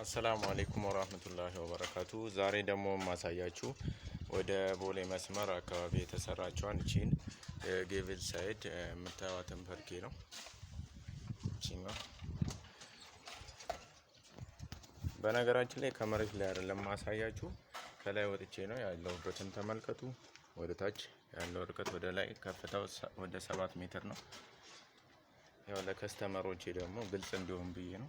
አሰላሙ አለይኩም ወራህመቱላሂ ወበረካቱ። ዛሬ ደግሞ ማሳያችሁ ወደ ቦሌ መስመር አካባቢ የተሰራችውን እቺን ጌቭል ሳይድ የምታዩትን ፐርኬ ነው። እቺን ነው በነገራችን ላይ ከመሬት ላይ አይደለም ማሳያችሁ፣ ከላይ ወጥቼ ነው ያለውበትን ተመልከቱ። ወደ ታች ያለው ርቀት ወደ ላይ ከፍታው ወደ 7 ሜትር ነው። ያው ለከስተመሮቼ ደግሞ ግልጽ እንዲሆን ብዬ ነው።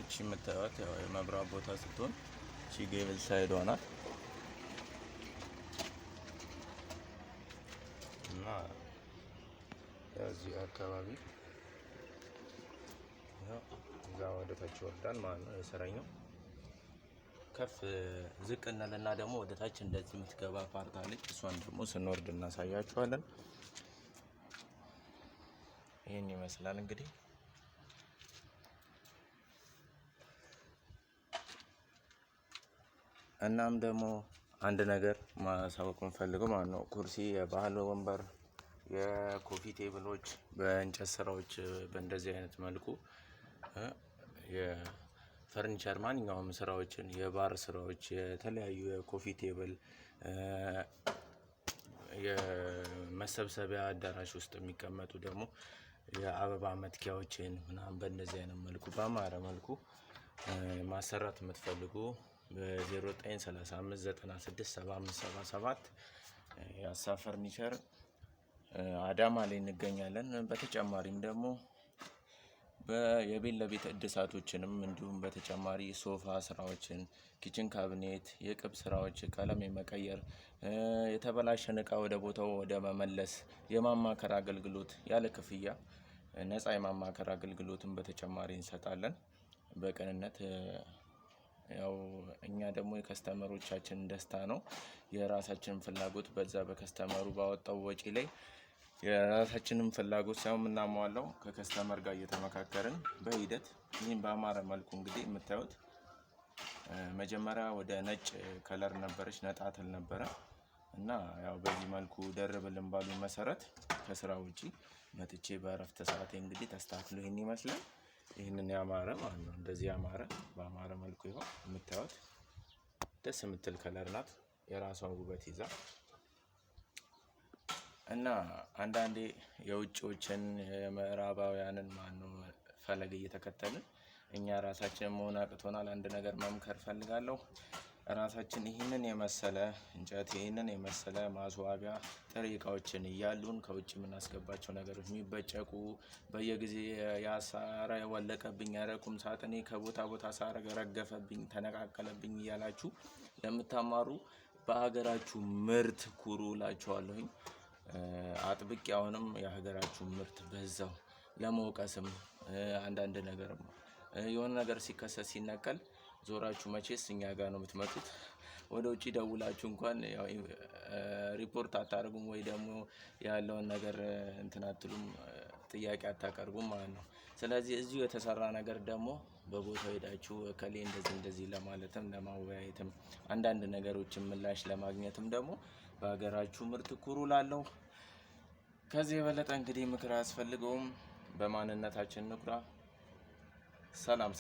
እቺ የምታዩት ያው የመብራት ቦታ ስትሆን እቺ ጌቭል ሳይድ ናት እና እዚህ አካባቢ ያው እዛ ወደ ታች ይወርዳል ማለት ነው። የሰራኛው ከፍ ዝቅ እንልና ደግሞ ወደ ታች እንደዚህ የምትገባ ፓርት አለች። እሷን ደግሞ ስንወርድ እናሳያችኋለን። ይሄን ይመስላል እንግዲህ። እናም ደግሞ አንድ ነገር ማሳወቅ ፈልገው ማለት ነው፣ ኩርሲ፣ የባህል ወንበር፣ የኮፊ ቴብሎች በእንጨት ስራዎች በእንደዚህ አይነት መልኩ የፈርኒቸር ማንኛውም ስራዎችን፣ የባር ስራዎች፣ የተለያዩ የኮፊ ቴብል፣ የመሰብሰቢያ አዳራሽ ውስጥ የሚቀመጡ ደግሞ የአበባ መትኪያዎችን ምናምን በእንደዚህ አይነት መልኩ በአማረ መልኩ ማሰራት የምትፈልጉ በ0935967577 የአሳ ፈርኒቸር አዳማ ላይ እንገኛለን። በተጨማሪም ደግሞ የቤት ለቤት እድሳቶችንም እንዲሁም በተጨማሪ ሶፋ ስራዎችን፣ ኪችን ካቢኔት፣ የቅብ ስራዎች፣ ቀለም የመቀየር የተበላሸን እቃ ወደ ቦታው ወደ መመለስ የማማከር አገልግሎት ያለ ክፍያ ነፃ የማማከር አገልግሎትን በተጨማሪ እንሰጣለን በቅንነት። ያው እኛ ደግሞ የከስተመሮቻችን ደስታ ነው የራሳችንን ፍላጎት በዛ በከስተመሩ ባወጣው ወጪ ላይ የራሳችንን ፍላጎት ሳይሆን የምናሟላው ከከስተመር ጋር እየተመካከርን በሂደት ይህን በአማረ መልኩ እንግዲህ የምታዩት መጀመሪያ ወደ ነጭ ከለር ነበረች፣ ነጣትል ነበረ እና ያው በዚህ መልኩ ደርብልን ባሉኝ መሰረት ከስራ ውጪ መጥቼ በእረፍት ሰዓቴ እንግዲህ ተስተካክሎ ይሄን ይመስላል። ይሄንን ያማረ ማለት ነው። እንደዚህ ያማረ በአማረ መልኩ ይሆን የምታዩት ደስ የምትል ከለር ናት፣ የራሷ ውበት ይዛ እና አንዳንዴ የውጭዎችን የምዕራባውያንን ማነው ፈለግ እየተከተልን እኛ ራሳችንን መሆን አቅቶናል። አንድ ነገር መምከር ፈልጋለሁ። ራሳችን ይህንን የመሰለ እንጨት፣ ይህንን የመሰለ ማስዋቢያ ጥሬ እቃዎችን እያሉን ከውጭ የምናስገባቸው ነገሮች የሚበጨቁ በየጊዜ ያሳረ ወለቀብኝ፣ ያረኩም ሳጥኔ ከቦታ ቦታ ሳረገ ረገፈብኝ፣ ተነቃቀለብኝ እያላችሁ ለምታማሩ በሀገራችሁ ምርት ኩሩ እላችኋለሁኝ። አጥብቄ አሁንም የሀገራችሁ ምርት በዛው ለመውቀስም አንዳንድ ነገርም የሆነ ነገር ሲከሰት ሲነቀል ዞራችሁ መቼስ እኛ ጋር ነው የምትመጡት። ወደ ውጪ ደውላችሁ እንኳን ያው ሪፖርት አታደርጉም ወይ ደግሞ ያለውን ነገር እንትን አትሉም፣ ጥያቄ አታቀርቡም ማለት ነው። ስለዚህ እዚሁ የተሰራ ነገር ደግሞ በቦታው ሄዳችሁ ከሌ እንደዚህ ለማለትም ለማወያየትም አንዳንድ ነገሮችን ምላሽ ለማግኘትም ደግሞ በሀገራችሁ ምርት ኩሩ ላለው። ከዚህ የበለጠ እንግዲህ ምክር አያስፈልገውም። በማንነታችን ንኩራ። ሰላም።